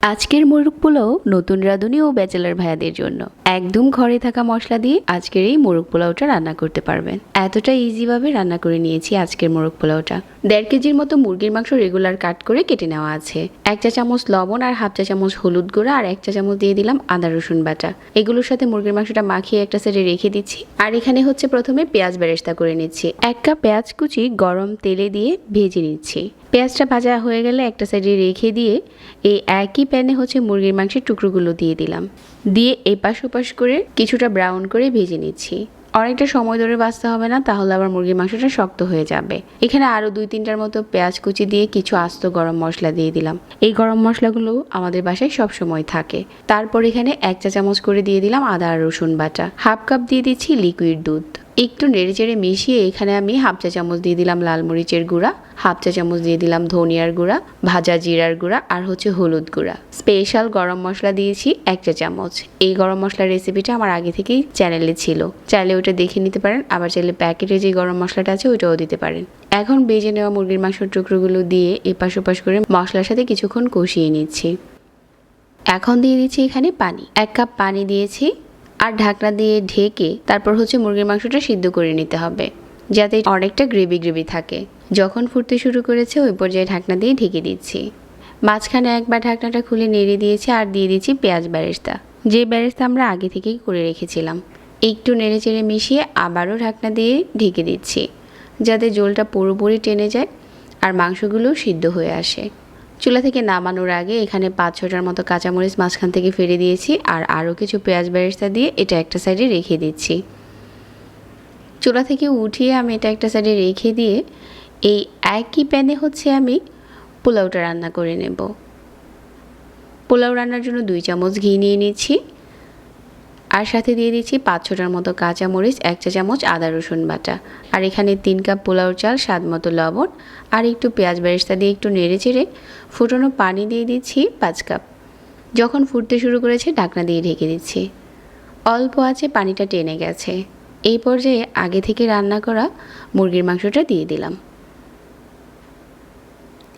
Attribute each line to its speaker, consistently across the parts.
Speaker 1: আজকের মোরগ পোলাও নতুন রাঁধুনি ও ব্যাচেলার ভাইয়াদের জন্য একদম ঘরে থাকা মশলা দিয়ে আজকের এই মোরগ পোলাওটা রান্না করতে পারবেন। এতটা ইজিভাবে রান্না করে নিয়েছি আজকের মোরগ পোলাওটা। 1.5 কেজির মতো মুরগির মাংস রেগুলার কাট করে কেটে নেওয়া আছে। 1 চা চামচ লবণ আর 1/2 চা চামচ হলুদ গুঁড়া আর 1 চা চামচ দিয়ে দিলাম আদা রসুন বাটা। এগুলোর সাথে মুরগির মাংসটা মাখিয়ে একটা সাইডে রেখে দিচ্ছি। আর এখানে হচ্ছে প্রথমে পেঁয়াজ বেরেস্তা করে নিচ্ছি। 1 কাপ পেঁয়াজ কুচি গরম তেলে দিয়ে ভেজে নিচ্ছি। পেঁয়াজটা ভাজা হয়ে গেলে একটা সাইডে রেখে দিয়ে এই একই প্যানে হচ্ছে মুরগির মাংসের টুকরোগুলো দিয়ে দিলাম। দিয়ে এপাশ ওপাশ করে কিছুটা ব্রাউন করে ভেজে নিচ্ছি। অনেকটা সময় ধরে ভাজতে হবে না, তাহলে আবার মুরগির মাংসটা শক্ত হয়ে যাবে। এখানে আরও 2-3টার মতো পেঁয়াজ কুচি দিয়ে কিছু আস্ত গরম মশলা দিয়ে দিলাম। এই গরম মশলাগুলো আমাদের বাসায় সব সময় থাকে। তারপর এখানে 1 চা চামচ করে দিয়ে দিলাম আদা আর রসুন বাটা। 1/2 কাপ দিয়ে দিচ্ছি লিকুইড দুধ। একটু নেড়েচেড়ে মিশিয়ে এখানে আমি 1/2 চা চামচ দিয়ে দিলাম লাল মরিচের গুঁড়া, 1/2 চা চামচ দিয়ে দিলাম ধনিয়ার গুঁড়া, ভাজা জিরার গুঁড়া আর হচ্ছে হলুদ গুঁড়া। স্পেশাল গরম মশলা দিয়েছি 1 চা চামচ। এই গরম মশলার রেসিপিটা আমার আগে থেকেই চ্যানেলে ছিল, চাইলে ওটা দেখে নিতে পারেন। আবার চাইলে প্যাকেটে যে গরম মশলাটা আছে ওইটাও দিতে পারেন। এখন ভেজে নেওয়া মুরগির মাংসের টুকরোগুলো দিয়ে এপাশ ওপাশ করে মশলার সাথে কিছুক্ষণ কষিয়ে নিচ্ছি। এখন দিয়ে দিচ্ছি এখানে পানি। 1 কাপ পানি দিয়েছি আর ঢাকনা দিয়ে ঢেকে তারপর হচ্ছে মুরগির মাংসটা সিদ্ধ করে নিতে হবে, যাতে অনেকটা গ্রেভি গ্রেভি থাকে। যখন ফুটতে শুরু করেছে ওই পর্যায়ে ঢাকনা দিয়ে ঢেকে দিচ্ছি। মাঝখানে একবার ঢাকনাটা খুলে নেড়ে দিয়েছি আর দিয়ে দিচ্ছি পেঁয়াজ বেরেস্তা, যে বেরেস্তা আমরা আগে থেকেই করে রেখেছিলাম। একটু নেড়ে চেড়ে মিশিয়ে আবারও ঢাকনা দিয়ে ঢেকে দিচ্ছি, যাতে ঝোলটা পুরোপুরি টেনে যায় আর মাংসগুলোও সিদ্ধ হয়ে আসে। চুলা থেকে নামানোর আগে এখানে 5-6টার মতো কাঁচামরিচ মাঝখান থেকে ফেলে দিয়েছি আর আরও কিছু পেঁয়াজ বেরেস্তা দিয়ে এটা একটা সাইডে রেখে দিচ্ছি। চুলা থেকে উঠিয়ে আমি এটা একটা সাইডে রেখে দিয়ে এই একই প্যানে হচ্ছে আমি পোলাওটা রান্না করে নেব। পোলাও রান্নার জন্য 2 চামচ ঘি নিয়ে নিচ্ছি আর সাথে দিয়ে দিচ্ছি 5-6টার মতো কাঁচামরিচ, 1 চা চামচ আদা রসুন বাটা আর এখানে 3 কাপ পোলাও চাল, স্বাদ মতো লবণ আর একটু পেঁয়াজ বেরেস্তা দিয়ে একটু নেড়ে চেড়ে ফুটানো পানি দিয়ে দিচ্ছি 5 কাপ। যখন ফুটতে শুরু করেছে ঢাকনা দিয়ে ঢেকে দিচ্ছি। অল্প আছে পানিটা টেনে গেছে। এই পর্যায়ে আগে থেকে রান্না করা মুরগির মাংসটা দিয়ে দিলাম।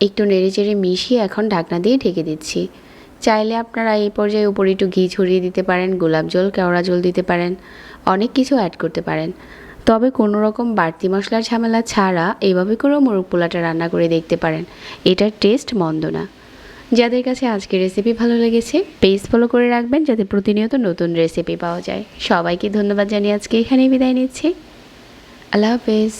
Speaker 1: একটু নেড়ে চেড়ে মিশিয়ে এখন ঢাকনা দিয়ে ঢেকে দিচ্ছি। চাইলে আপনারা এই পর্যায়ে উপরে একটু ঘি ছড়িয়ে দিতে পারেন, গোলাপ জল, কেওড়া জল দিতে পারেন, অনেক কিছু অ্যাড করতে পারেন। তবে কোনো রকম বাড়তি মশলার ঝামেলা ছাড়া এইভাবে করেও মোরগ পোলাওটা রান্না করে দেখতে পারেন। এটার টেস্ট মন্দ না। যাদের কাছে আজকের রেসিপি ভালো লেগেছে পেজ ফলো করে রাখবেন, যাতে প্রতিনিয়ত নতুন রেসিপি পাওয়া যায়। সবাইকে ধন্যবাদ জানিয়ে আজকে এখানেই বিদায় নিচ্ছি। আল্লাহ হাফেজ।